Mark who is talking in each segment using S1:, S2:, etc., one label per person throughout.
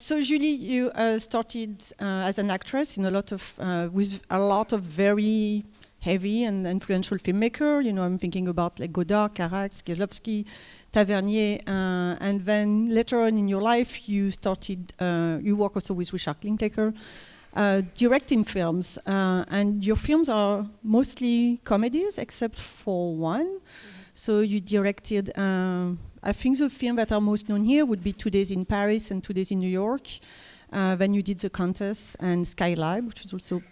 S1: So Julie, you started as an actress in a lot of with a lot of very heavy and influential filmmaker. You know, I'm thinking about like Godard, Carax, Kieslowski, Tavernier, and then later on in your life, you started. You work also with Richard Linklater, directing films, and your films are mostly comedies, except for one. So you directed. I think the films that are most known here would be 2 Days in Paris and 2 Days in New York. Then you did The Countess and Skylab, which is also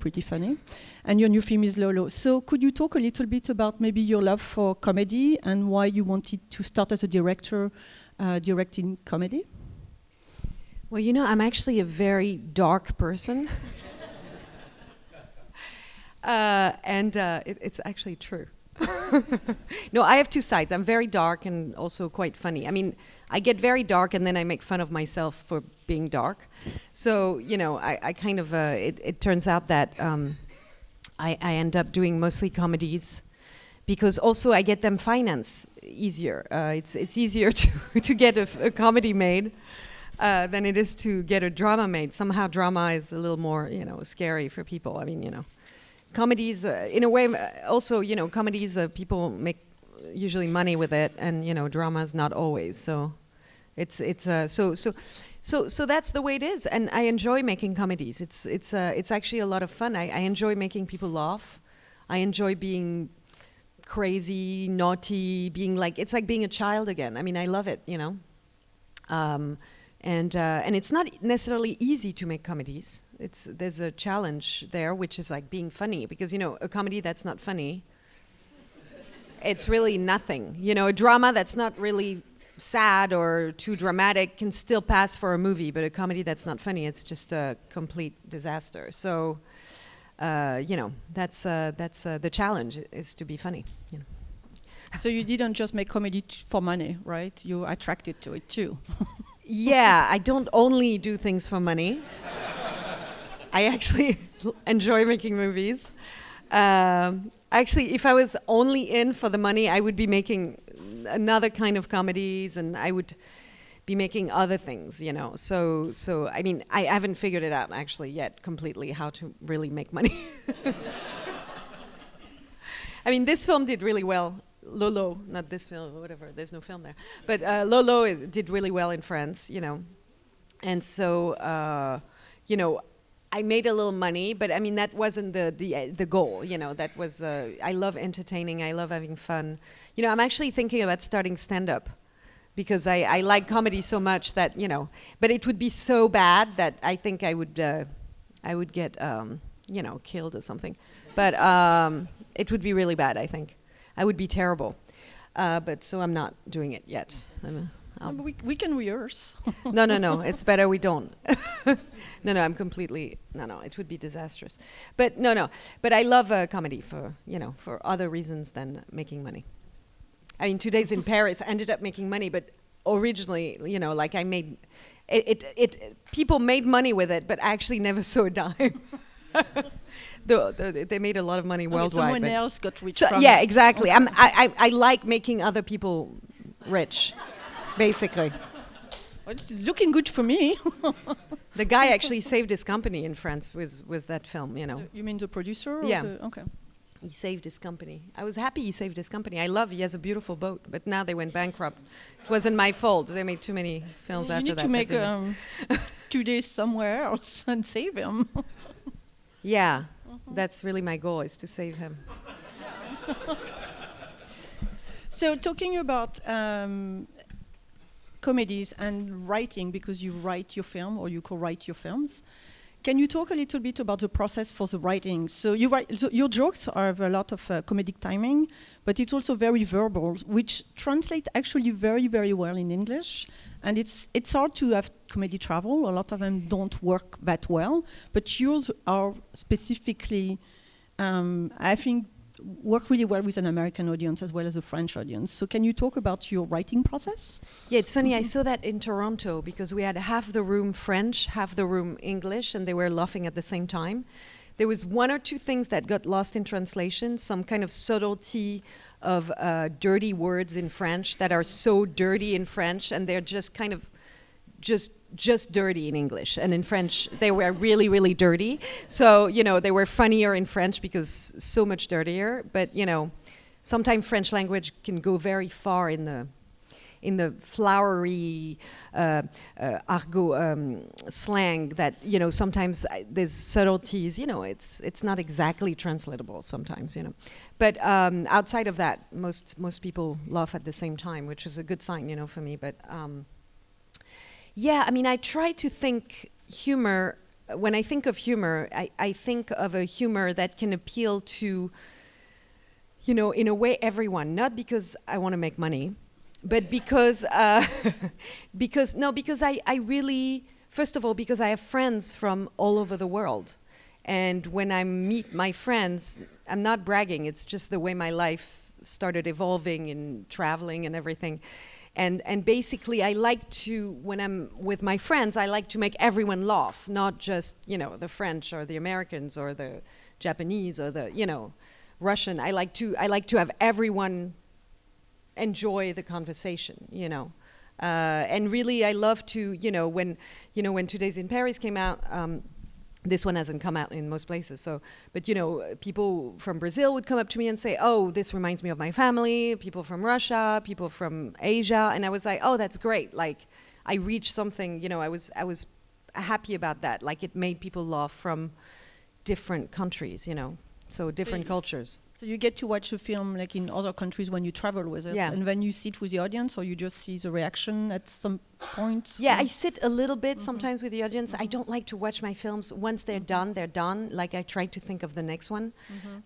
S1: pretty funny. And your new film is Lolo. So could you talk a little bit about maybe your love for comedy and why you wanted to start as a director directing comedy?
S2: Well, you know, I'm actually a very dark person. It's actually true. No, I have two sides. I'm very dark and also quite funny. I mean, I get very dark and then I make fun of myself for being dark. So, you know, I kind of, it turns out that I end up doing mostly comedies because also I get them financed easier. It's easier to get a comedy made than it is to get a drama made. Somehow drama is a little more, you know, scary for people. I mean, you know. Comedies, in a way, also, you know, comedies, people make usually money with it, and you know, dramas not always. So, it's so that's the way it is, and I enjoy making comedies. It's actually a lot of fun. I enjoy making people laugh. I enjoy being crazy, naughty, being like it's like being a child again. I mean, I love it, you know. And it's not necessarily easy to make comedies. There's a challenge there, which is like being funny, because you know a comedy that's not funny, it's really nothing. You know, a drama that's not really sad or too dramatic can still pass for a movie, but a comedy that's not funny, it's just a complete disaster. So, you know, that's the challenge is to be funny. You know.
S1: So you didn't just make comedy for money, right? You attracted to it too.
S2: Yeah, I don't only do things for money. I actually enjoy making movies. Actually, if I was only in for the money, I would be making another kind of comedies, and I would be making other things, you know. So I mean, I haven't figured it out actually yet completely how to really make money. I mean, this film did really well. Lolo, not this film, whatever. There's no film there, but Lolo did really well in France, you know, and so you know, I made a little money, but I mean that wasn't the goal, you know. That was I love entertaining, I love having fun, you know. I'm actually thinking about starting stand-up because I like comedy so much that, you know, but it would be so bad that I think I would get you know, killed or something, but it would be really bad, I think. I would be terrible, but so I'm not doing it yet.
S1: We can rehearse.
S2: No, it's better we don't. No, I'm completely, no, it would be disastrous. But no, but I love comedy for, you know, for other reasons than making money. I mean, 2 Days in Paris ended up making money, but originally, you know, like I made, people made money with it, but I actually never saw a dime. They made a lot of money worldwide.
S1: Someone else got rich from
S2: yeah,
S1: it.
S2: exactly. I like making other people rich, basically.
S1: Well, it's looking good for me.
S2: The guy actually saved his company in France with that film, you know.
S1: You mean the producer?
S2: Yeah.
S1: Okay.
S2: He saved his company. I was happy he saved his company. He has a beautiful boat, but now they went bankrupt. It wasn't my fault. They made too many films after that.
S1: You need to make 2 days somewhere else and save him.
S2: Yeah, that's really my goal, is to save him.
S1: So talking about comedies and writing, because you write your film or you co-write your films, can you talk a little bit about the process for the writing? So you write, so your jokes have a lot of comedic timing, but it's also very verbal, which translates actually very, very well in English. And it's hard to have comedy travel. A lot of them don't work that well, but yours are specifically, I think, work really well with an American audience as well as a French audience. So can you talk about your writing process?
S2: Yeah, it's funny. I saw that in Toronto because we had half the room French, half the room English, and they were laughing at the same time. There was one or two things that got lost in translation, some kind of subtlety of dirty words in French that are so dirty in French, and they're just kind of just just dirty in English, and in French they were really, really dirty. So they were funnier in French because so much dirtier. But sometimes French language can go very far in the flowery argot slang that sometimes there's subtleties. It's not exactly translatable sometimes. But outside of that, most people laugh at the same time, which is a good sign, for me. But yeah, I mean, I try to think humor. When I think of humor, I think of a humor that can appeal to, in a way, everyone. Not because I want to make money, but because because I really, first of all, because I have friends from all over the world, and when I meet my friends, I'm not bragging. It's just the way my life started evolving and traveling and everything. And basically, I like to, when I'm with my friends, I like to make everyone laugh, not just, the French or the Americans or the Japanese or the, Russian. I like to have everyone enjoy the conversation, And really, I love to, when Two Days in Paris came out, this one hasn't come out in most places, but people from Brazil would come up to me and say, "Oh, this reminds me of my family." People from Russia, people from Asia, and I was like, "Oh, that's great!" Like, I reached something. I was happy about that. Like, it made people laugh from different countries, so different cultures.
S1: So you get to watch a film like in other countries when you travel with it, and then you sit with the audience, or you just see the reaction at some point?
S2: Yeah, I sit a little bit sometimes with the audience. I don't like to watch my films. Once they're done, they're done. Like, I try to think of the next one,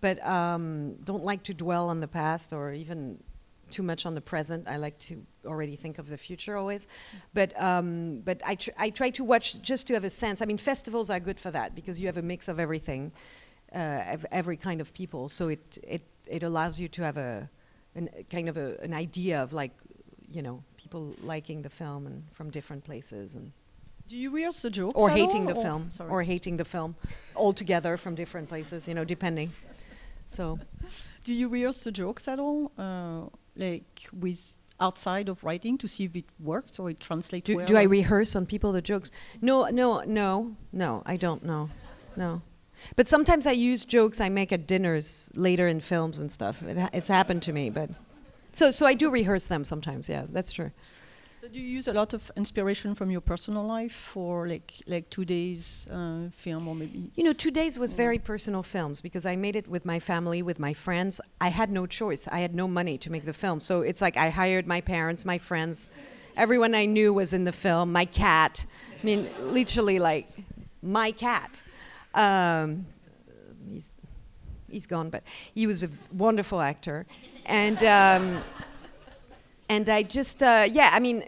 S2: but don't like to dwell on the past or even too much on the present. I like to already think of the future always. But I try to watch just to have a sense. I mean, festivals are good for that because you have a mix of everything. Every kind of people, so it allows you to have an idea of, like, people liking the film and from different places. And
S1: do you rehearse the jokes
S2: or
S1: at
S2: hating
S1: all,
S2: the film or hating the film altogether from different places, depending. So
S1: do you rehearse the jokes at all, like with outside of writing, to see if it works or it translates well?
S2: Do I rehearse on people the jokes? No, I don't know. No. But sometimes I use jokes I make at dinners later in films and stuff. It's happened to me, but so I do rehearse them sometimes. Yeah, that's true.
S1: So do you use a lot of inspiration from your personal life for like 2 days film, or maybe?
S2: 2 days was very personal films because I made it with my family, with my friends. I had no choice. I had no money to make the film, so it's like I hired my parents, my friends, everyone I knew was in the film. My cat. I mean, literally, like, my cat. He's gone, but he was a wonderful actor, and I just I mean,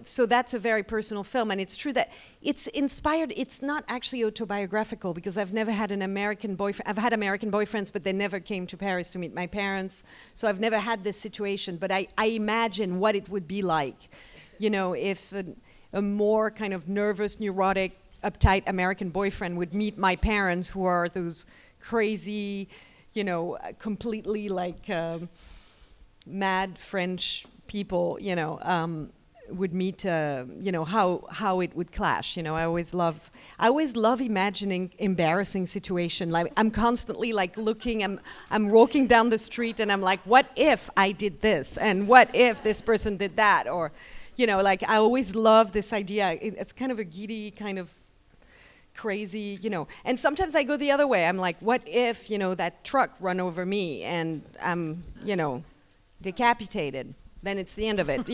S2: so that's a very personal film, and it's true that it's inspired. It's not actually autobiographical because I've never had an American boyfriend. I've had American boyfriends, but they never came to Paris to meet my parents, so I've never had this situation. But I imagine what it would be like, if a more kind of nervous, neurotic, uptight American boyfriend would meet my parents, who are those crazy, completely like mad French people, would meet, how it would clash. I always love imagining embarrassing situation. Like, I'm constantly like looking, I'm walking down the street and I'm like, what if I did this? And what if this person did that? Or, like, I always love this idea. It's kind of a giddy kind of crazy, and sometimes I go the other way. I'm like, what if, that truck run over me and I'm, decapitated? Then it's the end of it,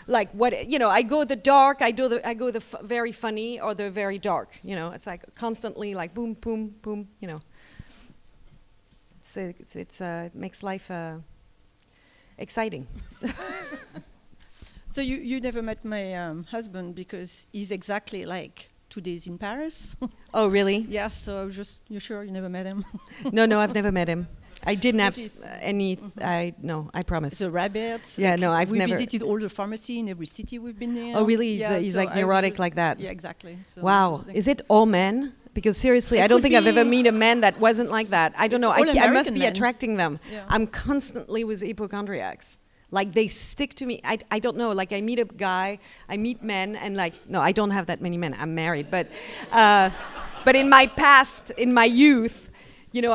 S2: like, what, I go the dark, I go the very funny or the very dark, it's like constantly like boom, boom, boom, it makes life exciting.
S1: So you never met my husband because he's exactly like 2 days in Paris.
S2: Oh, really?
S1: Yeah, so you're sure you never met him?
S2: No, I've never met him. I didn't have any, I promise.
S1: The rabbit.
S2: Yeah, no, I've never.
S1: We visited all the pharmacy in every city we've been in.
S2: Oh, really? He's like neurotic like that?
S1: Yeah, exactly. So
S2: wow. Is it all men? Because seriously, I don't think I've ever met a man that wasn't like that. I don't know. I must be attracting them.
S1: Yeah.
S2: I'm constantly with hypochondriacs. Like they stick to me. I don't know. Like I meet a guy, I meet men, and like no, I don't have that many men. I'm married, but in my past, in my youth, you know,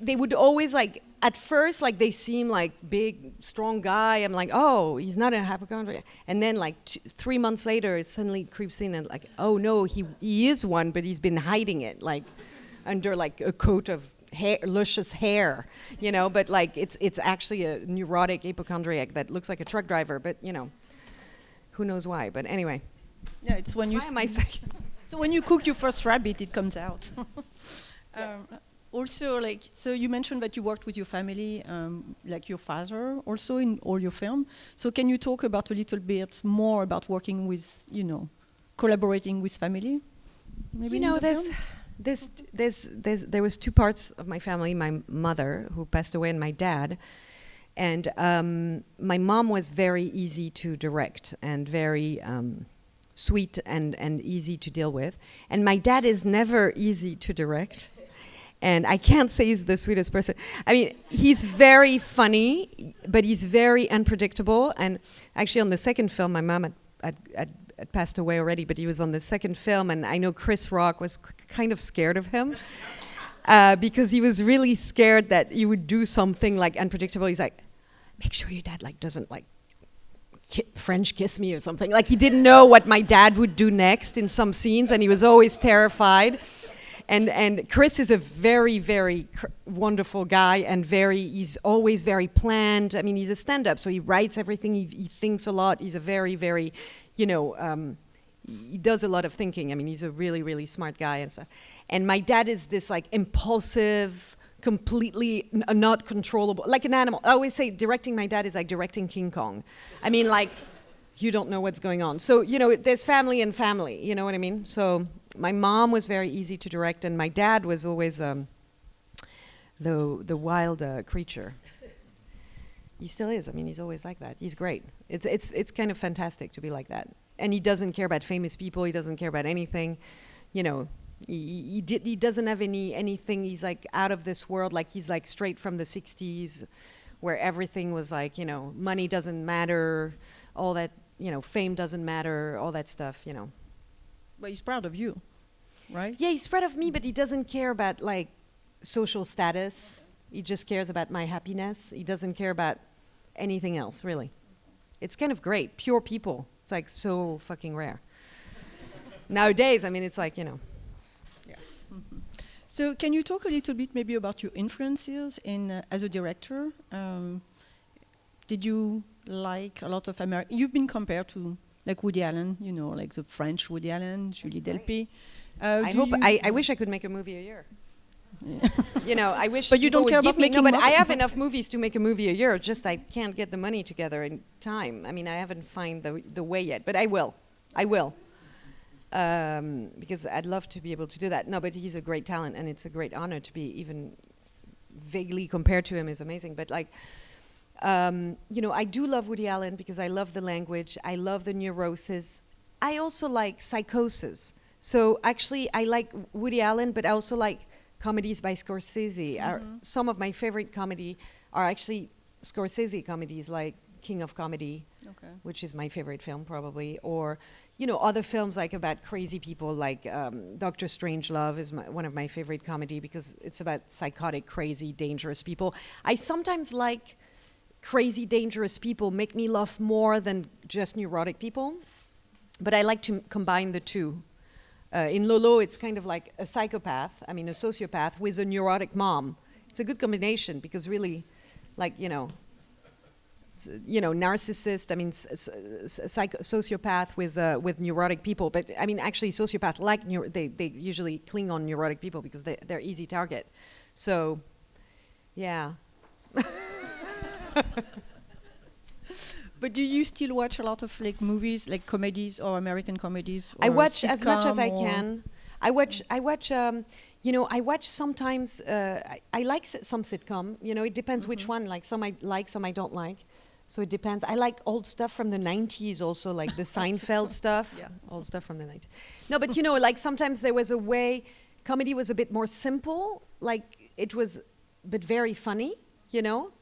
S2: they would always like at first like they seem like big, strong guy. I'm like, oh, he's not a hypochondriac. And then like 3 months later, it suddenly creeps in and like, oh no, he is one, but he's been hiding it like under like a coat of hair, luscious hair, you know, but like it's actually a neurotic hypochondriac that looks like a truck driver, but you know, who knows why? But anyway,
S1: Yeah, it's when you.
S2: why am I saying?
S1: So when you cook your first rabbit, it comes out.
S2: Yes.
S1: Also, like, so you mentioned that you worked with your family, like your father, also in all your film. So can you talk about a little bit more about working with, you know, collaborating with family? Maybe
S2: You know,
S1: in the film?
S2: there was two parts of my family: my mother, who passed away, and my dad. And my mom was very easy to direct and very sweet and easy to deal with. And my dad is never easy to direct. And I can't say he's the sweetest person. I mean, he's very funny, but he's very unpredictable. And actually, on the second film, my mom had passed away already, but he was on the second film, and I know Chris Rock was kind of scared of him because he was really scared that he would do something like unpredictable. He's like, make sure your dad like doesn't like French kiss me or something. Like he didn't know what my dad would do next in some scenes, and he was always terrified. And Chris is a very, very wonderful guy, and he's always very planned. I mean, he's a stand-up, so he writes everything, he thinks a lot. He's a very, very, you know, he does a lot of thinking. I mean, he's a really, really smart guy and stuff. And my dad is this like impulsive, completely not controllable, like an animal. I always say directing my dad is like directing King Kong. I mean, like, you don't know what's going on. So, you know, there's family and family, you know what I mean? So my mom was very easy to direct, and my dad was always the wild creature. He still is. I mean, he's always like that. He's great. It's kind of fantastic to be like that. And he doesn't care about famous people. He doesn't care about anything. You know, he doesn't have anything. He's like out of this world. Like he's like straight from the 60s, where everything was like, you know, money doesn't matter, all that, you know, fame doesn't matter, all that stuff, you know.
S1: But he's proud of you, right?
S2: Yeah, he's proud of me, but he doesn't care about like social status. He just cares about my happiness. He doesn't care about anything else, really. It's kind of great. Pure people. It's like so fucking rare. Nowadays, I mean, it's like, you know.
S1: Yes. Mm-hmm. So can you talk a little bit maybe about your influences in as a director? Did you like a lot of American? You've been compared to like Woody Allen, you know, like the French Woody Allen, Julie Delpy.
S2: I wish I could make a movie a year.
S1: Yeah.
S2: You know, I wish.
S1: But you don't care about making.
S2: No, but I have enough movies to make a movie a year. Just I can't get the money together in time. I mean, I haven't found the way yet, but I will. Because I'd love to be able to do that. No, but he's a great talent, and it's a great honor to be even vaguely compared to him is amazing. But like, you know, I do love Woody Allen because I love the language. I love the neurosis. I also like psychosis. So actually, I like Woody Allen, but I also like comedies by Scorsese.
S1: Mm-hmm.
S2: Some of my favorite comedy are actually Scorsese comedies, like King of Comedy, which is my favorite film probably, or you know, other films like about crazy people, like Dr. Strangelove is one of my favorite comedy because it's about psychotic, crazy, dangerous people. I sometimes like crazy, dangerous people make me laugh more than just neurotic people, but I like to combine the two. In Lolo, it's kind of like a psychopath, a sociopath with a neurotic mom. It's a good combination because really, like, narcissist, sociopath with neurotic people. But I mean, actually, sociopath they usually cling on neurotic people because they're easy target. So, yeah. But do you still watch a lot of like movies, like comedies or American comedies? Or I watch as much as I can. I watch sometimes. I like some sitcom. You know, it depends which one. Like some I like, some I don't like. So it depends. I like old stuff from the 90s also, like the Seinfeld stuff. Yeah, old stuff from the 90s. No, but you know, like sometimes there was a way, comedy was a bit more simple. Like it was, but very funny, you know.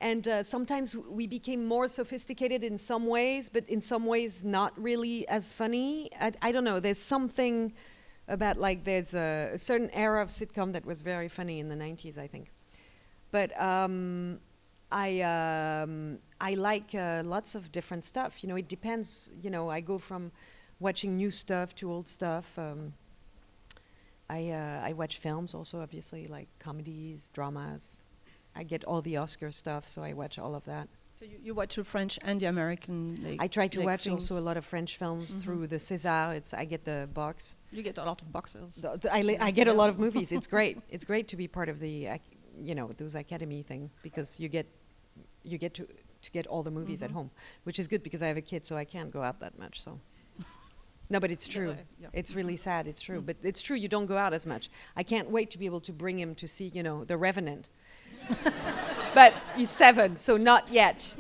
S2: And sometimes we became more sophisticated in some ways, but in some ways not really as funny. I don't know. There's something about like there's a certain era of sitcom that was very funny in the 90s, I think. But I like lots of different stuff. You know, it depends. You know, I go from watching new stuff to old stuff. I watch films also, obviously, like comedies, dramas. I get all the Oscar stuff, so I watch all of that.
S1: So you watch the French and the American.
S2: I try to watch also a lot of French films through the César. I get the box.
S1: You get a lot of boxes.
S2: I get a lot of movies. It's great. It's great to be part of the, those Academy thing, because you get to get all the movies at home, which is good because I have a kid, so I can't go out that much. So. No, but it's true.
S1: Yeah.
S2: It's really sad. It's true, but it's true. You don't go out as much. I can't wait to be able to bring him to see, The Revenant. But he's 7, so not yet.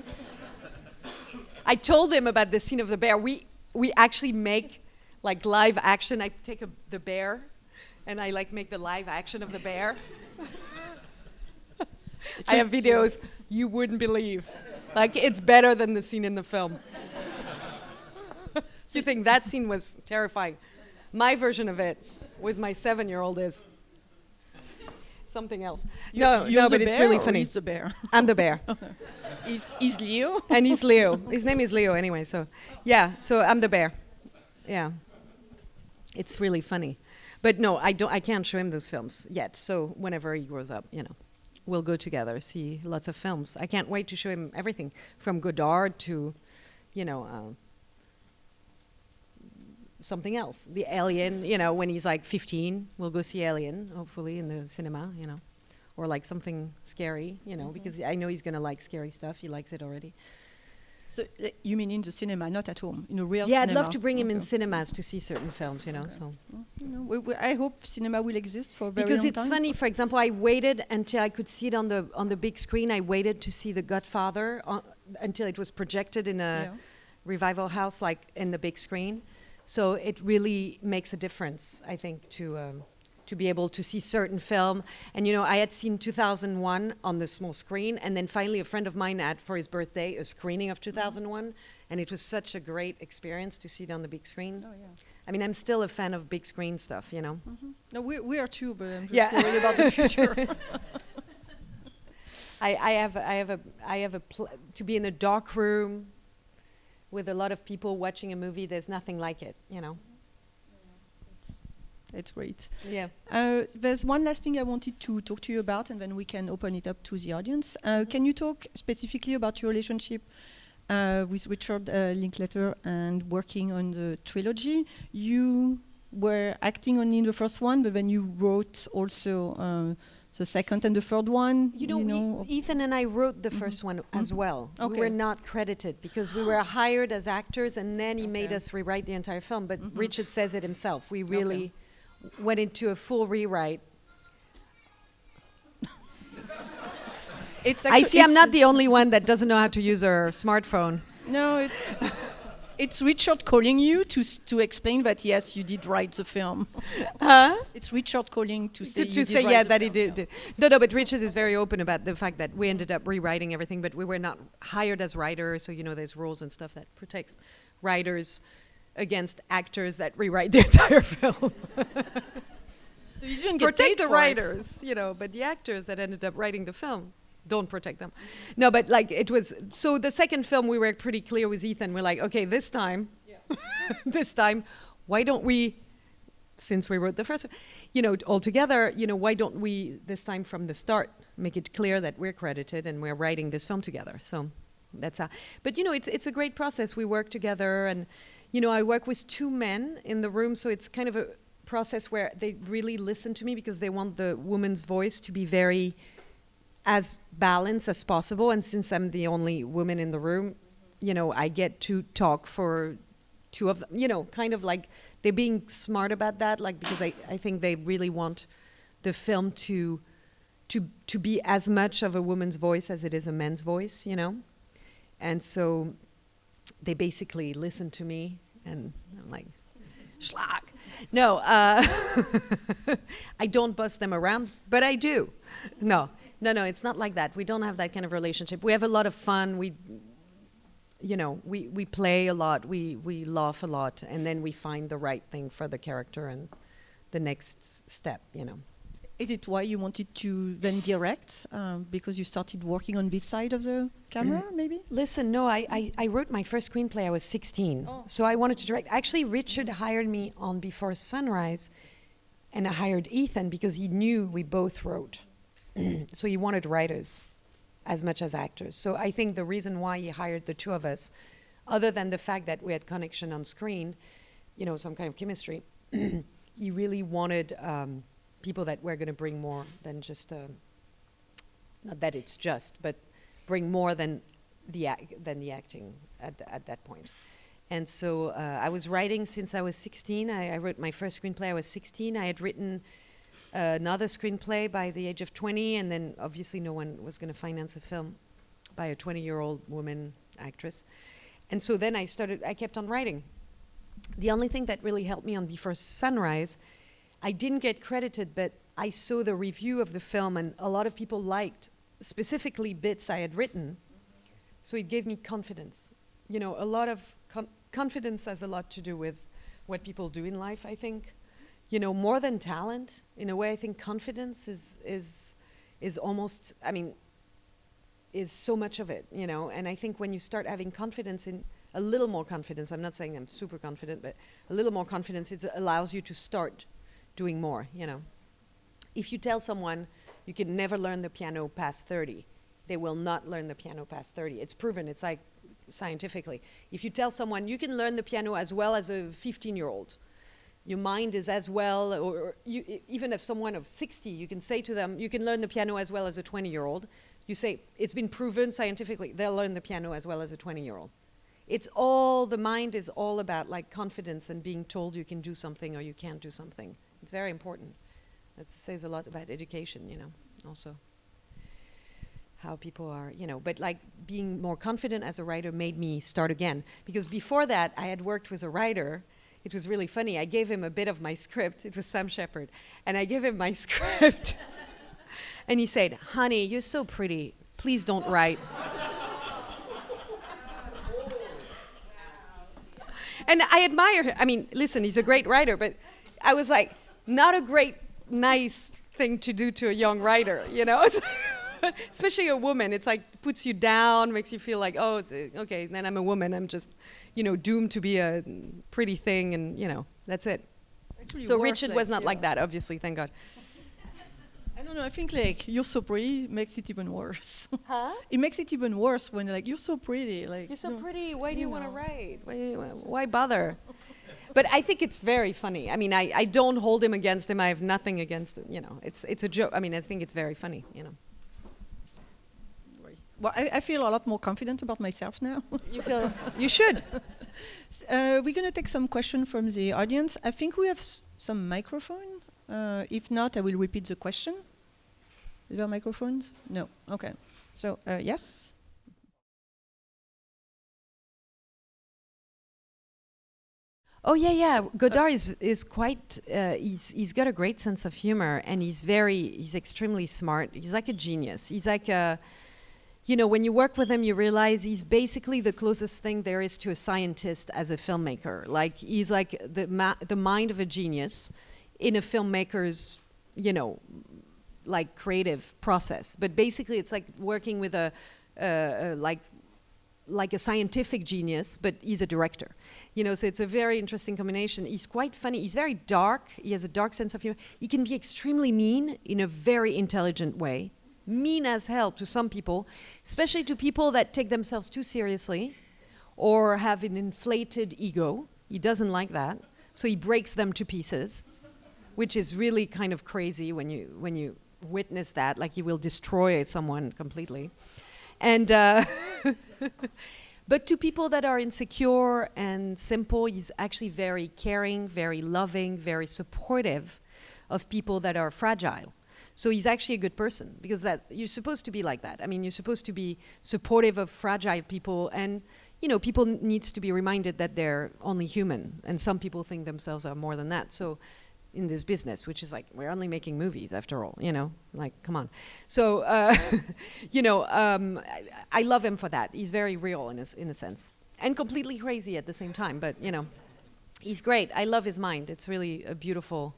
S2: I told him about the scene of the bear. We actually make like live action. I take the bear, and I like make the live action of the bear. I have videos you wouldn't believe. Like it's better than the scene in the film. You think that scene was terrifying? My version of it was my 7-year-old is. Something else. No, but it's really funny.
S1: He's the bear.
S2: I'm the bear.
S1: He's Leo.
S2: And he's Leo. His name is Leo anyway, so yeah, so I'm the bear. Yeah. It's really funny. But no, I can't show him those films yet. So whenever he grows up, we'll go together, see lots of films. I can't wait to show him everything from Godard to, something else. The Alien, when he's like 15, we'll go see Alien, hopefully, in the cinema, Or like something scary, because I know he's going to like scary stuff. He likes it already.
S1: So you mean in the cinema, not at home, in a real
S2: cinema? Yeah,
S1: cinema.
S2: I'd love to bring him in cinemas to see certain films, so.
S1: I hope cinema will exist for a very
S2: because
S1: long
S2: it's
S1: time.
S2: funny, for example, I waited until I could see it on the big screen. I waited to see The Godfather until it was projected in a revival house, like in the big screen. So it really makes a difference, I think, to be able to see certain film. And, I had seen 2001 on the small screen, and then finally a friend of mine had, for his birthday, a screening of 2001, and it was such a great experience to see it on the big screen.
S1: Oh, yeah.
S2: I mean, I'm still a fan of big screen stuff,
S1: No, we are too, but I'm just worried about the future.
S2: I have to be in a dark room with a lot of people watching a movie. There's nothing like it,
S1: It's great.
S2: Yeah.
S1: There's one last thing I wanted to talk to you about, and then we can open it up to the audience. Can you talk specifically about your relationship with Richard Linklater and working on the trilogy? You were acting only in the first one, but then you wrote also the second and the third one.
S2: Ethan and I wrote the first one as well.
S1: Okay.
S2: We were not credited because we were hired as actors, and then he made us rewrite the entire film. But Richard says it himself. We really went into a full rewrite. I see I'm not the only one that doesn't know how to use a smartphone.
S1: No, it's Richard calling you to explain that, yes, you did write the film.
S2: Huh?
S1: It's Richard calling to say
S2: that he did. No, but Richard is very open about the fact that we ended up rewriting everything, but we were not hired as writers, so there's rules and stuff that protects writers against actors that rewrite the entire film.
S1: So you didn't get
S2: protect
S1: paid
S2: the
S1: for
S2: writers, but the actors that ended up writing the film don't protect them. No, but like it was, so the second film we were pretty clear with Ethan. We're like, okay, this time, why don't we, since we wrote the first one, all together, why don't we this time from the start make it clear that we're credited and we're writing this film together. So that's how, but it's a great process. We work together, and I work with 2 men in the room, so it's kind of a process where they really listen to me because they want the woman's voice to be very as balanced as possible. And since I'm the only woman in the room, I get to talk for 2 of them, kind of like they're being smart about that, like, because I think they really want the film to be as much of a woman's voice as it is a man's voice, And so they basically listen to me, and I'm like, schlag. No, I don't bust them around, but I do. No, No, it's not like that. We don't have that kind of relationship. We have a lot of fun. We play a lot. We laugh a lot, and then we find the right thing for the character and the next step.
S1: Is it why you wanted to then direct? Because you started working on this side of the camera, maybe?
S2: Listen, no, I wrote my first screenplay. I was 16, so I wanted to direct. Actually, Richard hired me on Before Sunrise, and I hired Ethan because he knew we both wrote. So he wanted writers as much as actors. So I think the reason why he hired the two of us, other than the fact that we had connection on screen, some kind of chemistry, he really wanted people that were going to bring more than just, not that it's just, but bring more than the acting at that point. And so I was writing since I was 16. I wrote my first screenplay. I was 16. I had written another screenplay by the age of 20, and then obviously no one was going to finance a film by a 20-year-old woman actress. And so then I kept on writing. The only thing that really helped me on Before Sunrise, I didn't get credited, but I saw the review of the film, and a lot of people liked specifically bits I had written. So it gave me confidence. A lot of confidence has a lot to do with what people do in life, I think. More than talent, in a way, I think confidence is almost, is so much of it, And I think when you start having confidence, in a little more confidence, I'm not saying I'm super confident, but a little more confidence, it allows you to start doing more, If you tell someone you can never learn the piano past 30, they will not learn the piano past 30. It's proven, it's like scientifically. If you tell someone you can learn the piano as well as a 15-year-old, your mind is as well, or even if someone of 60, you can say to them, you can learn the piano as well as a 20-year-old. You say, it's been proven scientifically, they'll learn the piano as well as a 20-year-old. The mind is all about like confidence and being told you can do something or you can't do something. It's very important. That says a lot about education, also. How people are, but like being more confident as a writer made me start again. Because before that, I had worked with a writer. It was really funny. I gave him a bit of my script. It was Sam Shepard. And I gave him my script. And he said, honey, you're so pretty. Please don't write. And I admire him. Listen, he's a great writer, but I was like, not a great, nice thing to do to a young writer, Especially a woman. It's like, puts you down, makes you feel like, oh, okay, then I'm a woman. I'm just, doomed to be a pretty thing, and, that's it. Actually, so Richard was not like that, obviously, thank God.
S1: I don't know, I think, like, you're so pretty makes it even worse.
S2: Huh?
S1: It makes it even worse when, like, you're so pretty. Like,
S2: you're so pretty, why do you want to write? Why bother? But I think it's very funny. I don't hold him against him. I have nothing against it, It's a joke. I think it's very funny,
S1: Well, I feel a lot more confident about myself now.
S2: You should.
S1: We're going to take some questions from the audience. I think we have some microphone. If not, I will repeat the question. Is there microphones? No. Okay. So, yes?
S2: Oh yeah. Godard is quite. He's got a great sense of humor, and he's extremely smart. He's like a genius. He's like a. When you work with him, you realize he's basically the closest thing there is to a scientist as a filmmaker. Like, he's like the mind of a genius in a filmmaker's, like creative process. But basically, it's like working with like a scientific genius, but he's a director. So it's a very interesting combination. He's quite funny. He's very dark. He has a dark sense of humor. He can be extremely mean in a very intelligent way. Mean as hell to some people, especially to people that take themselves too seriously or have an inflated ego. He doesn't like that. So he breaks them to pieces, which is really kind of crazy when you witness that, like he will destroy someone completely. And but to people that are insecure and simple, he's actually very caring, very loving, very supportive of people that are fragile. So he's actually a good person, because you're supposed to be like that. You're supposed to be supportive of fragile people, and people needs to be reminded that they're only human, and some people think themselves are more than that. So in this business, which is like, we're only making movies after all, you know, like, come on. So, you know, I love him for that. He's very real in a sense, and completely crazy at the same time, but, you know, he's great. I love his mind. It's really a beautiful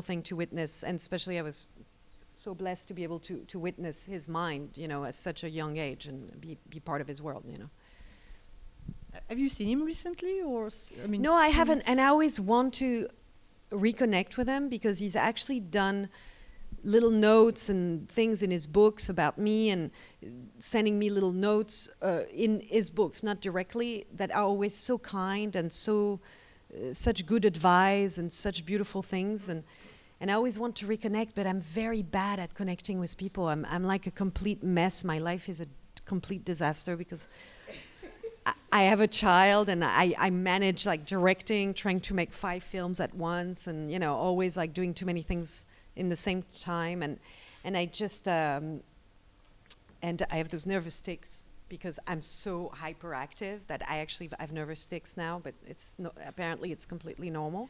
S2: thing to witness, and especially I was so blessed to be able to witness his mind, you know, at such a young age and be part of his world, you know.
S1: Have you seen him recently, or I mean?
S2: No, I haven't, and I always want to reconnect with him because he's actually done little notes and things in his books about me, and sending me little notes in his books, not directly, that are always so kind and so such good advice and such beautiful things, and I always want to reconnect, but I'm very bad at connecting with people. I'm like a complete mess. My life is a complete disaster because I have a child, and I manage like directing, trying to make 5 films at once, and, you know, always like doing too many things in the same time, and I just and I have those nervous tics because I'm so hyperactive that I have nervous tics now, but apparently it's completely normal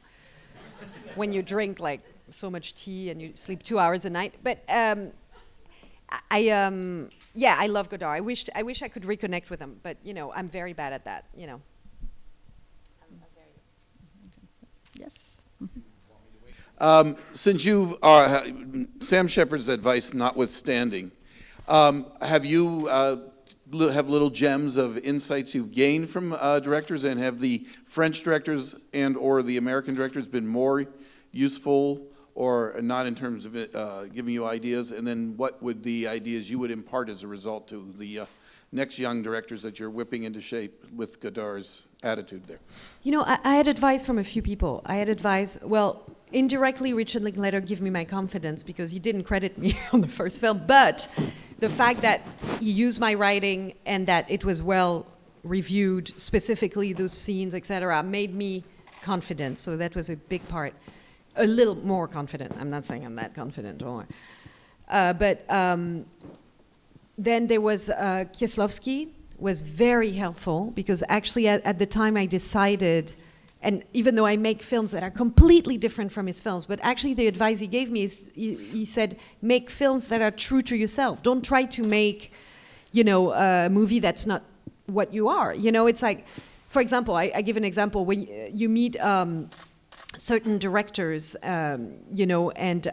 S2: when you drink like so much tea and you sleep 2 hours a night. But I love Godard. I wish I could reconnect with him, but, you know, I'm very bad at that, you know.
S1: Yes.
S3: Since you've Sam Shepard's advice notwithstanding, have you have little gems of insights you've gained from directors, and have the French directors and or the American directors been more useful or not in terms of giving you ideas? And then what would the ideas you would impart as a result to the next young directors that you're whipping into shape with Godard's attitude there?
S2: You know, I had advice from a few people. I had advice, well, indirectly, Richard Linklater gave me my confidence because he didn't credit me on the first film, but the fact that he used my writing and that it was well reviewed, specifically those scenes, etc., made me confident. So that was a big part. A little more confident. I'm not saying I'm that confident, or, but then there was Kieslowski was very helpful because actually at the time I decided, and even though I make films that are completely different from his films, but actually the advice he gave me is he said, make films that are true to yourself. Don't try to make, you know, a movie that's not what you are. You know, it's like, for example, I give an example. When you meet certain directors, you know, and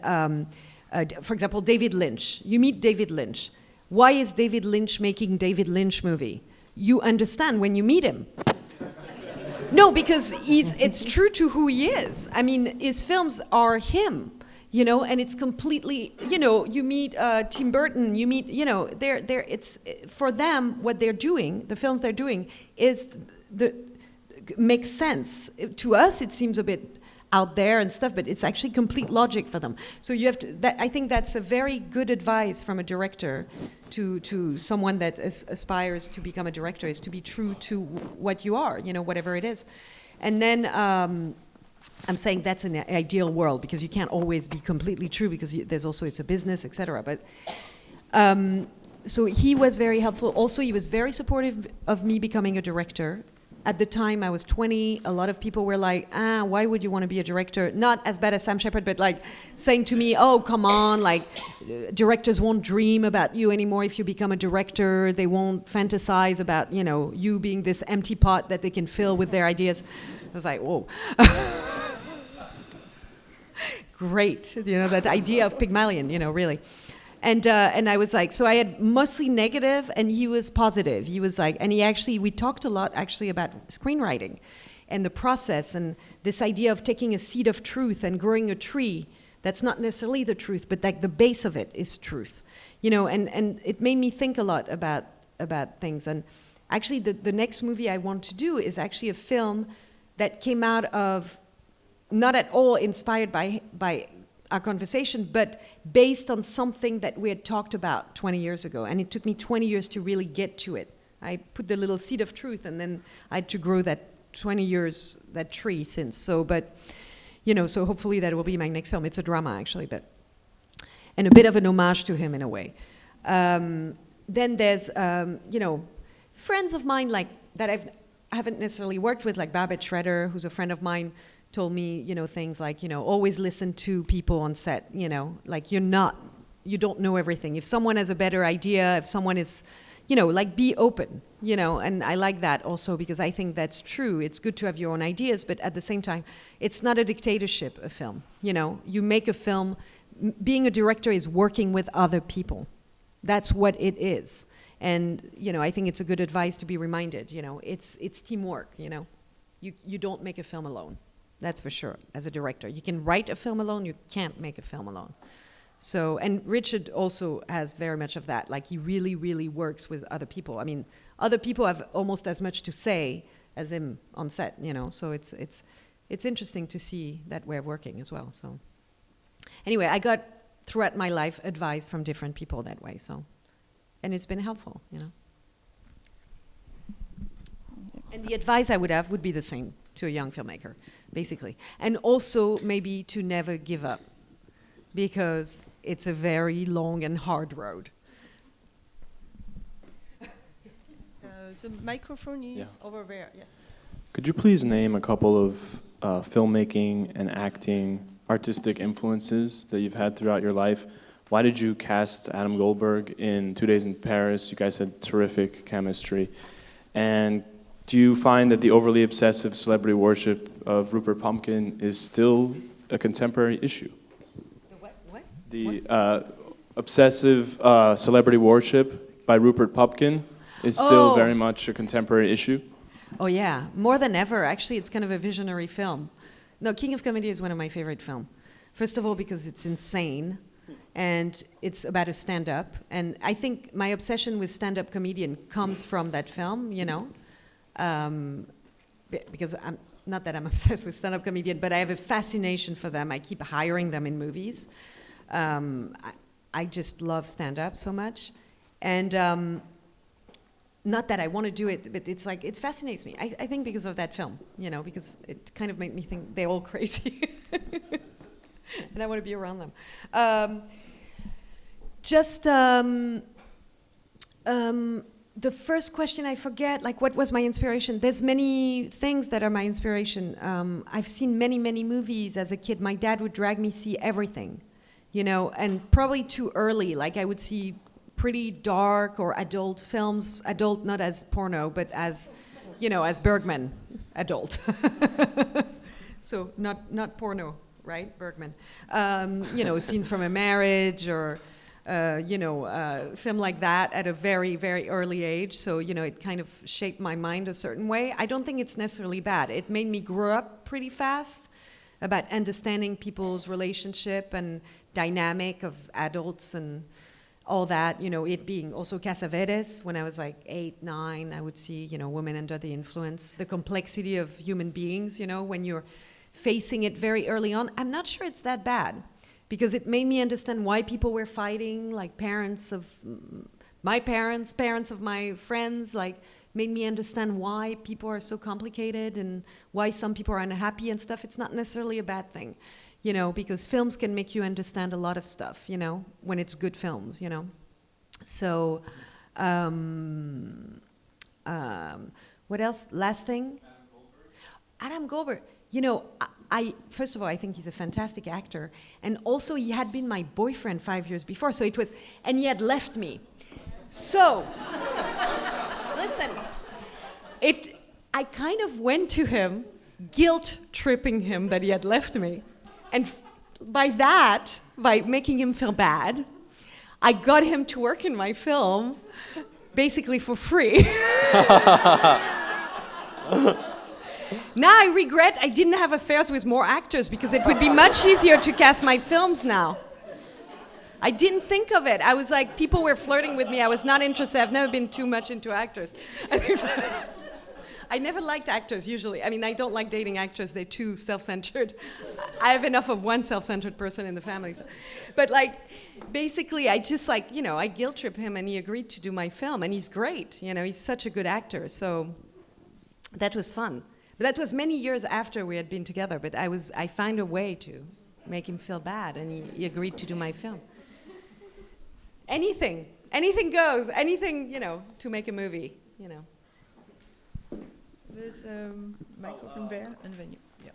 S2: for example, David Lynch. You meet David Lynch. Why is David Lynch making David Lynch movie? You understand when you meet him. No, because it's true to who he is. I mean, his films are him, you know, and it's completely, you know, you meet Tim Burton, you meet, you know, it's, for them, what they're doing, the films they're doing, makes sense. To us, it seems a bit out there and stuff, but it's actually complete logic for them. So you have to, I think that's a very good advice from a director to someone that aspires to become a director, is to be true to what you are, you know, whatever it is. And then I'm saying that's an ideal world because you can't always be completely true because there's also, it's a business, etc. But so he was very helpful. Also, he was very supportive of me becoming a director. At the time, I was 20. A lot of people were like, why would you want to be a director? Not as bad as Sam Shepard, but like saying to me, oh, come on, like directors won't dream about you anymore if you become a director. They won't fantasize about, you know, you being this empty pot that they can fill with their ideas. I was like, whoa. Great, you know, that idea of Pygmalion, you know, really. And I was like, so I had mostly negative, and he was positive. He was like, and we talked a lot actually about screenwriting and the process and this idea of taking a seed of truth and growing a tree that's not necessarily the truth, but like the base of it is truth. You know, and it made me think a lot about things. And actually the next movie I want to do is actually a film that came out of, not at all inspired by our conversation, but based on something that we had talked about 20 years ago. And it took me 20 years to really get to it. I put the little seed of truth, and then I had to grow that 20 years, that tree since. So, but, you know, so hopefully that will be my next film. It's a drama, actually, but, and a bit of an homage to him in a way. Then there's, you know, friends of mine like that I haven't necessarily worked with, like Babette Schroeder, who's a friend of mine, told me, things like, always listen to people on set, like you don't know everything. If someone has a better idea, if someone is, like be open, and I like that also because I think that's true. It's good to have your own ideas, but at the same time, it's not a dictatorship, a film. You make a film, being a director is working with other people. That's what it is. And, I think it's a good advice to be reminded, it's teamwork, You don't make a film alone. That's for sure, as a director. You can write a film alone, you can't make a film alone. So, and Richard also has very much of that. Like, he really, really works with other people. I mean, other people have almost as much to say as him on set, So it's interesting to see that way of working as well. So, anyway, I got, throughout my life, advice from different people that way, so. And it's been helpful, And the advice I would have would be the same to a young filmmaker, basically. And also maybe to never give up, because it's a very long and hard road.
S1: The microphone is over there, yes.
S4: Could you please name a couple of filmmaking and acting artistic influences that you've had throughout your life? Why did you cast Adam Goldberg in 2 Days in Paris? You guys had terrific chemistry. And do you find that the overly obsessive celebrity worship of Rupert Pupkin is still a contemporary issue?
S2: The what?
S4: The obsessive celebrity worship by Rupert Pupkin is still very much a contemporary issue?
S2: Oh yeah, more than ever. Actually, it's kind of a visionary film. No, King of Comedy is one of my favorite films. First of all, because it's insane, and it's about a stand-up. And I think my obsession with stand-up comedian comes from that film, because I'm not that I'm obsessed with stand-up comedian, but I have a fascination for them. I keep hiring them in movies. I just love stand-up so much, and not that I want to do it, but it's like it fascinates me. I think because of that film, because it kind of made me think they're all crazy, and I want to be around them. The first question I forget, like what was my inspiration? There's many things that are my inspiration. I've seen many, many movies as a kid. My dad would drag me see everything, and probably too early. Like I would see pretty dark or adult films, adult not as porno, but as, as Bergman, adult. So not porno, right, Bergman? Scenes from a Marriage or film like that at a very, very early age. So, it kind of shaped my mind a certain way. I don't think it's necessarily bad. It made me grow up pretty fast about understanding people's relationship and dynamic of adults and all that, it being also Cassavetes. When I was like 8, 9, I would see, women under the influence, the complexity of human beings, when you're facing it very early on. I'm not sure it's that bad, because it made me understand why people were fighting, like parents of my parents, parents of my friends, like made me understand why people are so complicated and why some people are unhappy and stuff. It's not necessarily a bad thing, because films can make you understand a lot of stuff, when it's good films, So, what else? Last thing? Adam Goldberg. I first of all, I think he's a fantastic actor, and also he had been my boyfriend 5 years before, so it was, and he had left me. So, listen, I kind of went to him, guilt-tripping him that he had left me, and by making him feel bad, I got him to work in my film, basically for free. Now I regret I didn't have affairs with more actors, because it would be much easier to cast my films now. I didn't think of it. I was like, people were flirting with me. I was not interested. I've never been too much into actors. I never liked actors, usually. I mean, I don't like dating actors. They're too self-centered. I have enough of one self-centered person in the family. So. But, basically, I just, I guilt-tripped him, and he agreed to do my film. And he's great. He's such a good actor. So that was fun. But that was many years after we had been together. But I found a way to make him feel bad, and he agreed to do my film. Anything goes. Anything, to make a movie,
S1: There's a microphone there, and then you. Yeah.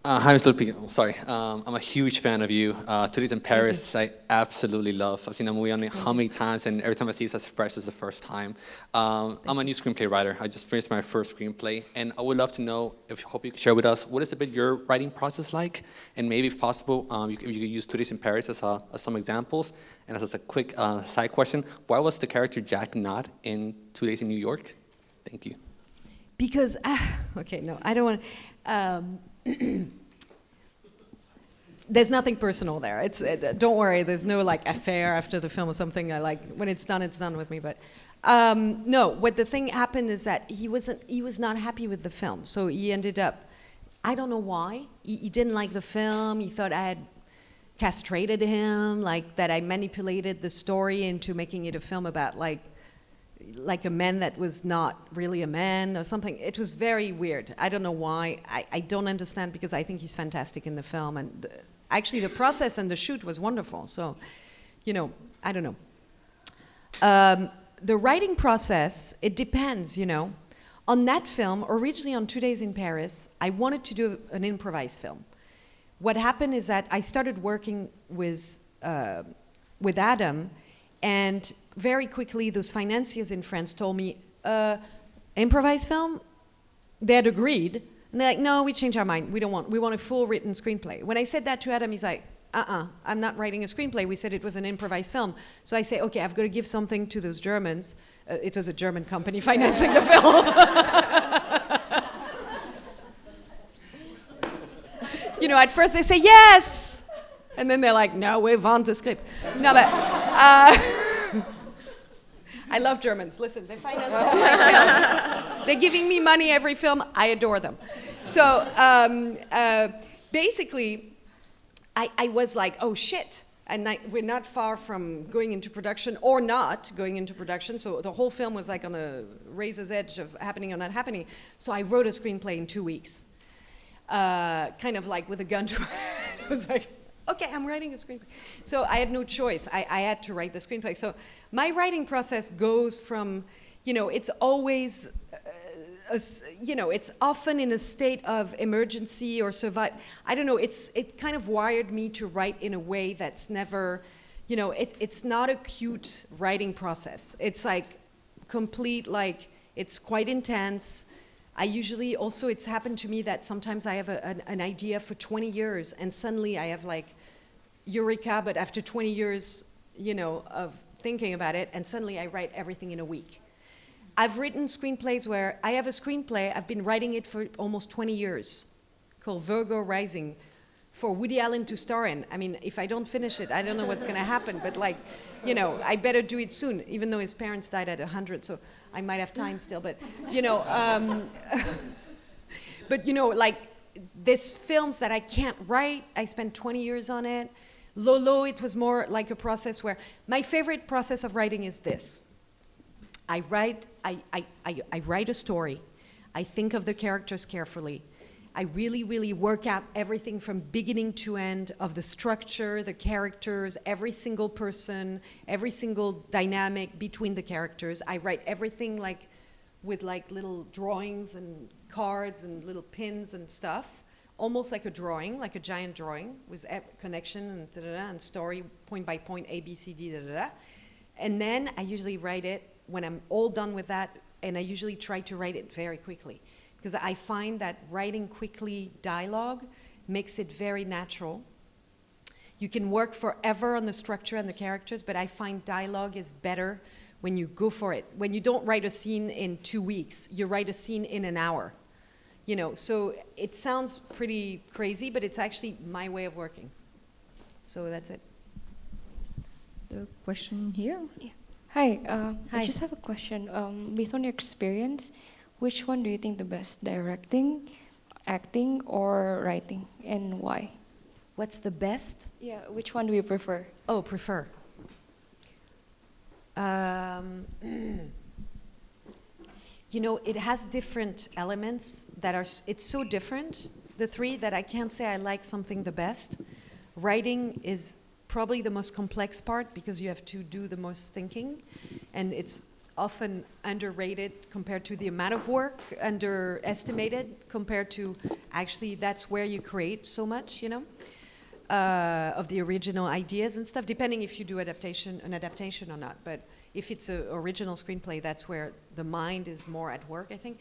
S5: Hi, Mr. Delpy. Oh, sorry. I'm a huge fan of you. Today's in Paris, I absolutely love. I've seen the movie only how many times, and every time I see it, it's as fresh as the first time. I'm a new screenplay writer. I just finished my first screenplay, and I would love to know, hope you could share with us, what is a bit your writing process like? And maybe, if possible, if you could use Today's in Paris as some examples. And as a quick side question, why was the character Jack not in 2 Days in New York? Thank you.
S2: Because, okay, no, I don't want there's nothing personal there. It's don't worry. There's no like affair after the film or something. I like when it's done with me. But no, what the thing happened is that he was not happy with the film. So he ended up, I don't know why. He didn't like the film. He thought I had castrated him, like that I manipulated the story into making it a film about like a man that was not really a man or something. It was very weird. I don't know why. I don't understand, because I think he's fantastic in the film. And actually the process and the shoot was wonderful. So, you know, I don't know. The writing process, it depends, you know. On that film, originally on 2 Days in Paris, I wanted to do an improvised film. What happened is that I started working with Adam, and very quickly, those financiers in France told me, improvised film? They had agreed. And they're like, no, we changed our mind. We want a full written screenplay. When I said that to Adam, he's like, I'm not writing a screenplay. We said it was an improvised film. So I say, okay, I've got to give something to those Germans. It was a German company financing the film. You know, at first they say, yes! And then they're like, no, we want the script. No, but I love Germans. Listen, they finance all my films. They're giving me money every film. I adore them. So basically, I was like, oh shit. And we're not far from going into production or not going into production. So the whole film was like on a razor's edge of happening or not happening. So I wrote a screenplay in 2 weeks. Kind of like with a gun to my head. It was like, okay, I'm writing a screenplay. So I had no choice. I had to write the screenplay. So my writing process goes from, you know, it's always, you know, it's often in a state of emergency or survive. I don't know, it kind of wired me to write in a way that's never, you know, it's not a cute writing process. It's like complete, like, it's quite intense. I usually also, it's happened to me that sometimes I have an idea for 20 years and suddenly I have like eureka, but after 20 years, you know, of thinking about it, and suddenly I write everything in a week. I've written screenplays where I have a screenplay, I've been writing it for almost 20 years, called Virgo Rising, for Woody Allen to star in. I mean, if I don't finish it, I don't know what's gonna happen, but like, you know, I better do it soon, even though his parents died at 100, so I might have time still, but, you know, but, you know, like, there's films that I can't write, I spent 20 years on it. Lolo, it was more like a process where, my favorite process of writing is this. I write a story, I think of the characters carefully, I really, really work out everything from beginning to end of the structure, the characters, every single person, every single dynamic between the characters. I write everything like with like little drawings and cards and little pins and stuff, almost like a drawing, like a giant drawing with connection and da-da-da, and story point by point, A, B, C, D, da-da-da. And then I usually write it when I'm all done with that, and I usually try to write it very quickly. Because I find that writing quickly dialogue makes it very natural. You can work forever on the structure and the characters, but I find dialogue is better when you go for it. When you don't write a scene in 2 weeks, you write a scene in an hour. You know, so it sounds pretty crazy, but it's actually my way of working. So that's it.
S1: The question here?
S6: Yeah. Hi,
S2: Hi.
S6: I just have a question. Based on your experience, which one do you think the best, directing, acting, or writing, and why?
S2: What's the best?
S6: Yeah, which one do you prefer?
S2: Oh, prefer. You know, it has different elements that are, it's so different, the three, that I can't say I like something the best. Writing is probably the most complex part because you have to do the most thinking, and it's often underrated compared to the amount of work, underestimated compared to actually that's where you create so much, you know, of the original ideas and stuff, depending if you do an adaptation or not. But if it's an original screenplay, that's where the mind is more at work, I think.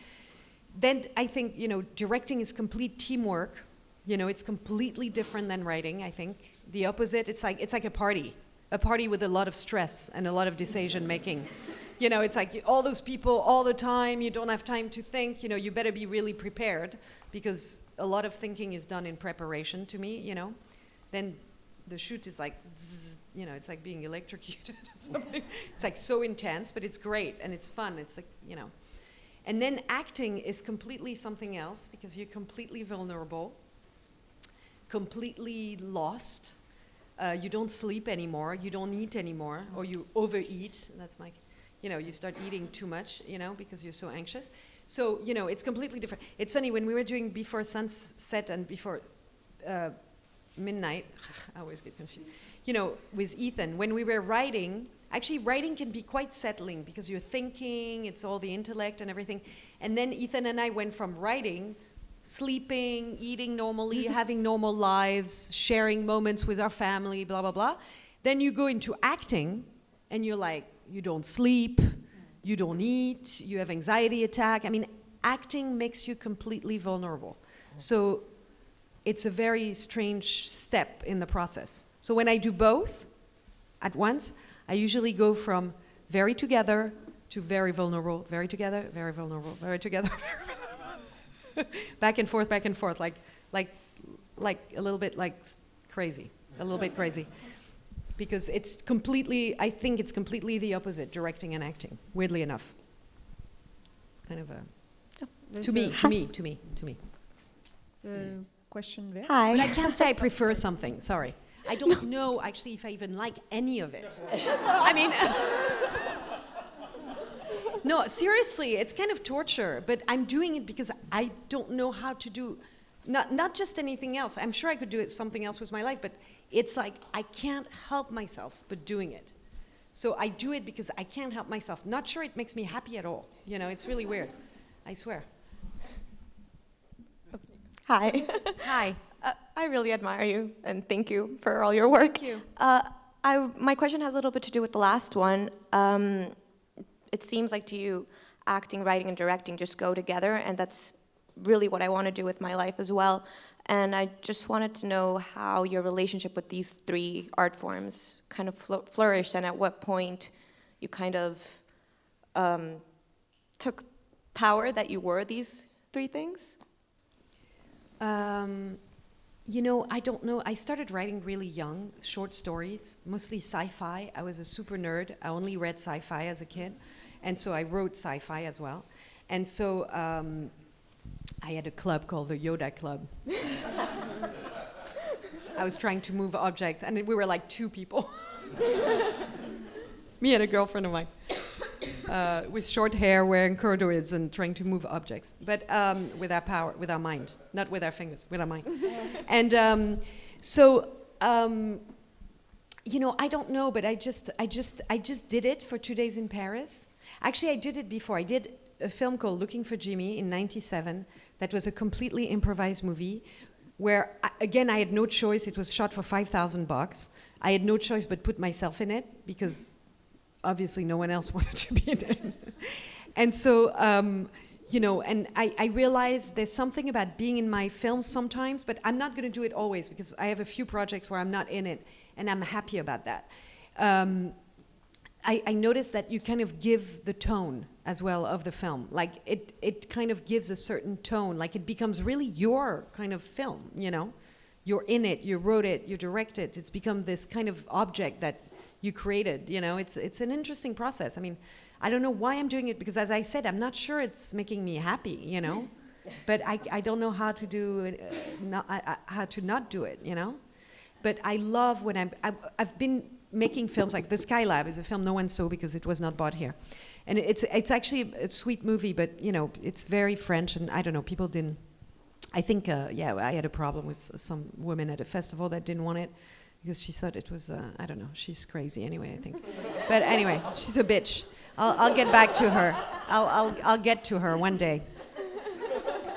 S2: Then I think, you know, directing is complete teamwork. You know, it's completely different than writing, I think. The opposite, it's like a party with a lot of stress and a lot of decision making. You know, it's like all those people all the time, you don't have time to think, you know, you better be really prepared because a lot of thinking is done in preparation to me, you know. Then the shoot is like, zzz, you know, it's like being electrocuted or something. It's like so intense, but it's great and it's fun. It's like, you know. And then acting is completely something else because you're completely vulnerable, completely lost. You don't sleep anymore, you don't eat anymore, or you overeat. That's my, you know, you start eating too much, you know, because you're so anxious. So, you know, it's completely different. It's funny, when we were doing Before Sunset and Before Midnight, I always get confused, you know, with Ethan, when we were writing, actually writing can be quite settling because you're thinking, it's all the intellect and everything. And then Ethan and I went from writing, sleeping, eating normally, having normal lives, sharing moments with our family, blah, blah, blah. Then you go into acting and you're like, you don't sleep, you don't eat, you have anxiety attack. I mean, acting makes you completely vulnerable. So it's a very strange step in the process. So when I do both at once, I usually go from very together to very vulnerable, very together, very vulnerable, very together, very vulnerable. Back and forth, like a little bit like crazy, a little bit crazy. Because it's completely, I think it's completely the opposite, directing and acting, weirdly enough. It's kind of a, to me.
S1: Question there?
S7: Hi.
S2: But I can't say I prefer something, sorry. I don't know actually if I even like any of it. I mean, no, seriously, it's kind of torture, but I'm doing it because I don't know how to do, not just anything else. I'm sure I could do something else with my life, but it's like I can't help myself but doing it. So I do it because I can't help myself. Not sure it makes me happy at all. You know, it's really weird. I swear.
S7: Hi.
S2: Hi.
S7: I really admire you, and thank you for all your work.
S2: Thank you.
S7: My question has a little bit to do with the last one. It seems like to you, acting, writing, and directing just go together, and that's really what I want to do with my life as well. And I just wanted to know how your relationship with these three art forms kind of flourished, and at what point you kind of took power that you were these three things.
S2: You know, I don't know. I started writing really young, short stories, mostly sci-fi. I was a super nerd. I only read sci-fi as a kid. And so I wrote sci-fi as well. And so I had a club called the Yoda Club. I was trying to move objects, and we were like 2 people. Me and a girlfriend of mine. With short hair, wearing corduroys, and trying to move objects, but with our power, with our mind, not with our fingers, with our mind. And you know, I don't know, but I just did it for 2 days in Paris. Actually, I did it before. I did a film called Looking for Jimmy in '97. That was a completely improvised movie, where again I had no choice. It was shot for $5,000. I had no choice but put myself in it because obviously no one else wanted to be in it. And so, you know, and I realized there's something about being in my films sometimes, but I'm not going to do it always because I have a few projects where I'm not in it, and I'm happy about that. I noticed that you kind of give the tone as well of the film. Like it kind of gives a certain tone, like it becomes really your kind of film, you know? You're in it, you wrote it, you direct it. It's become this kind of object that you created, you know? It's an interesting process. I mean, I don't know why I'm doing it because, as I said, I'm not sure it's making me happy, you know? But I don't know how to do it, how to not do it, you know? But I love when I've been making films like The Skylab is a film no one saw because it was not bought here. And it's actually a sweet movie, but, you know, it's very French, and I don't know, people didn't, I think, yeah, I had a problem with some woman at a festival that didn't want it because she thought it was, I don't know, she's crazy anyway, I think. But anyway, she's a bitch. I'll get back to her. I'll get to her one day.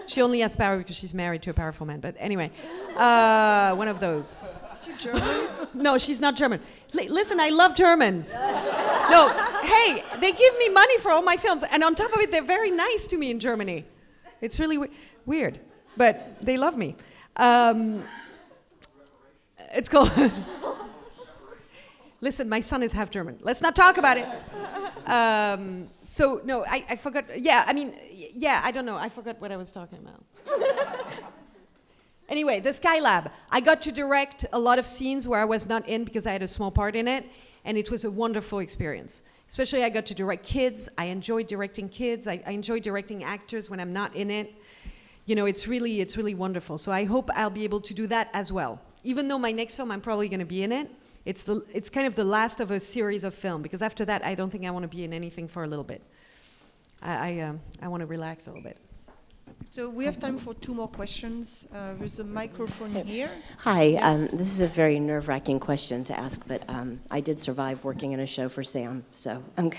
S2: She only has power because she's married to a powerful man. But anyway, one of those.
S1: Is she German?
S2: No, she's not German. Listen, I love Germans. No, hey, they give me money for all my films, and on top of it, they're very nice to me in Germany. It's really weird, but they love me. It's called. Listen, my son is half German. Let's not talk about it. So no, I forgot. Yeah, I mean, yeah, I don't know. I forgot what I was talking about. Anyway, the Skylab. I got to direct a lot of scenes where I was not in because I had a small part in it, and it was a wonderful experience. Especially I got to direct kids. I enjoy directing kids. I enjoy directing actors when I'm not in it. You know, it's really wonderful. So I hope I'll be able to do that as well. Even though my next film I'm probably going to be in it, it's kind of the last of a series of film, because after that I don't think I want to be in anything for a little bit. I want to relax a little bit.
S1: So we have time for 2 more questions. There's a microphone here.
S8: Hi,
S1: Yes.
S8: this is a very nerve-wracking question to ask, but I did survive working in a show for Sam, so I'm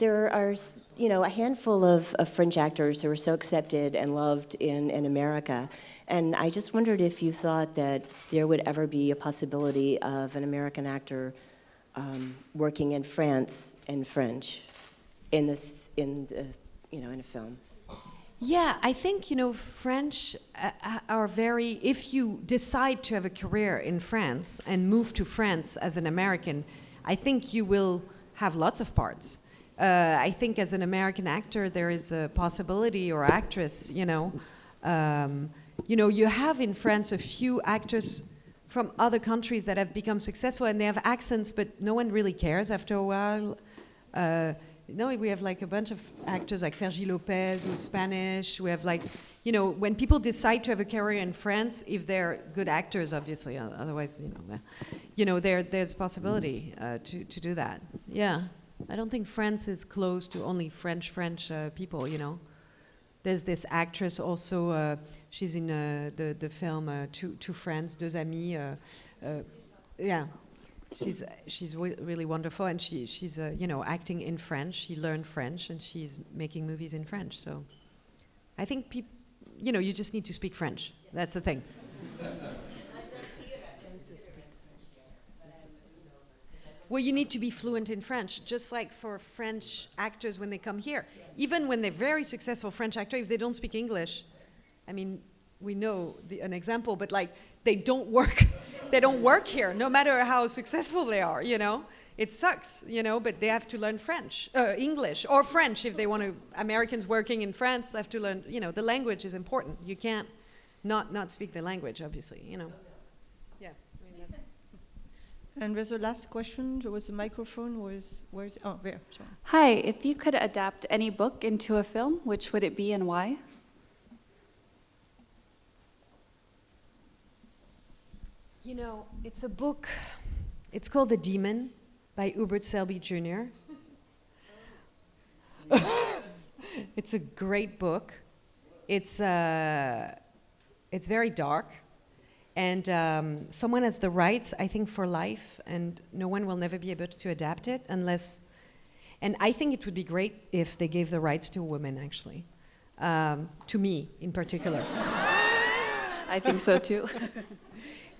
S8: there are, you know, a handful of French actors who are so accepted and loved in America, and I just wondered if you thought that there would ever be a possibility of an American actor working in France in French, in a film.
S2: Yeah, I think, you know, French are very, if you decide to have a career in France and move to France as an American, I think you will have lots of parts. I think as an American actor, there is a possibility, or actress, you know, you have in France a few actors from other countries that have become successful, and they have accents, but no one really cares after a while. No, we have like a bunch of actors like Sergi Lopez, who's Spanish. We have like, you know, when people decide to have a career in France, if they're good actors, obviously, otherwise, there's a possibility to do that. Yeah, I don't think France is closed to only French people. You know, there's this actress also. She's in the film Two Friends, Deux Amis. Yeah. She's really wonderful, and she's acting in French. She learned French, and she's making movies in French. So, I think you just need to speak French. That's the thing. Well, you need to be fluent in French, just like for French actors when they come here. Even when they're very successful French actor, if they don't speak English, I mean, we know an example, but like they don't work. They don't work here, no matter how successful they are, you know. It sucks, you know, but they have to learn English, or French if they want to. Americans working in France have to learn, you know, the language is important. You can't not speak the language, obviously, you know. Yeah, I mean, that's...
S1: And there's the last question. There was a microphone. Where's oh, there. Sorry.
S9: Hi, if you could adapt any book into a film, which would it be and why?
S2: You know, it's a book. It's called The Demon by Hubert Selby Jr. It's a great book. It's very dark, and someone has the rights, I think, for life, and no one will never be able to adapt it unless. And I think it would be great if they gave the rights to a woman, actually, to me in particular.
S9: I think so too.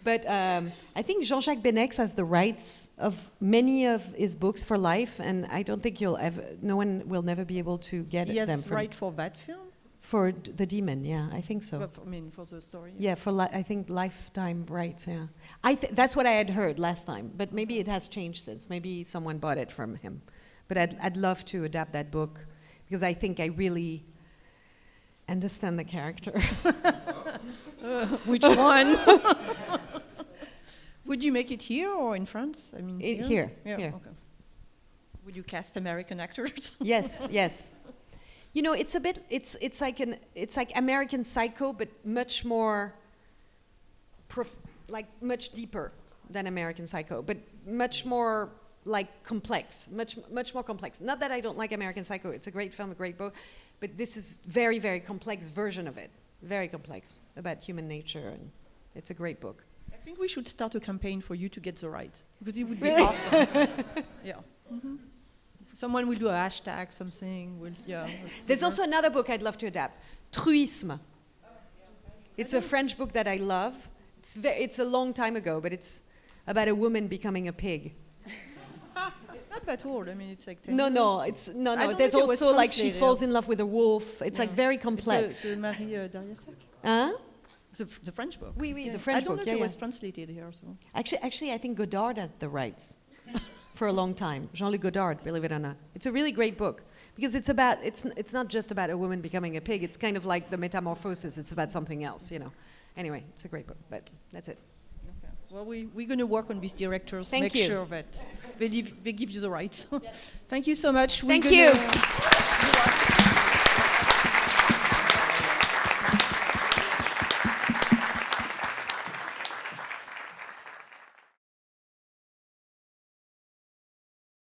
S2: But I think Jean-Jacques Benex has the rights of many of his books for life, and I don't think no one will never be able to get them.
S1: Yes, right for that film?
S2: For The Demon, yeah, I think so.
S1: For the story?
S2: Yeah, I think lifetime rights, yeah. That's what I had heard last time, but maybe it has changed since. Maybe someone bought it from him. But I'd love to adapt that book, because I think I really understand the character.
S1: Which one? Would you make it here or in France? I mean,
S2: here.
S1: Yeah,
S2: Here.
S1: okay. Would you cast American actors?
S2: Yes, yes. You know, it's a bit. It's like American Psycho, but much more, much deeper than American Psycho, but much more like complex, much more complex. Not that I don't like American Psycho. It's a great film, a great book, but this is very, very complex version of it. Very complex about human nature, and it's a great book.
S1: I think we should start a campaign for you to get the right, because it would be awesome. Yeah. Mm-hmm. Someone will do a hashtag, something.
S2: There's also another book I'd love to adapt, Truisme. It's a French book that I love. It's a long time ago, but it's about a woman becoming a pig.
S1: It's not that old. I mean, it's like 10
S2: No,
S1: years.
S2: no, it's no,
S1: I
S2: no.
S1: don't
S2: There's
S1: think it was
S2: also like she
S1: translated.
S2: falls in love with a wolf. It's like very
S1: It's
S2: complex.
S1: the Marie Dariussec.
S2: Huh?
S1: The French book.
S2: Oui, oui,
S1: Yeah.
S2: the French
S1: I don't
S2: book.
S1: know if
S2: Yeah,
S1: it was
S2: yeah.
S1: translated here. So.
S2: Actually, I think Godard has the rights for a long time. Jean-Luc Godard, believe it or not. It's a really great book because it's not just about a woman becoming a pig. It's kind of like the metamorphosis. It's about something else, you know. Anyway, it's a great book, but that's it.
S1: Okay. Well, we're going to work on these directors.
S2: Thank
S1: make
S2: you.
S1: sure that they give you the rights. Thank you so much.
S2: Thank
S1: We're
S2: you.
S1: gonna-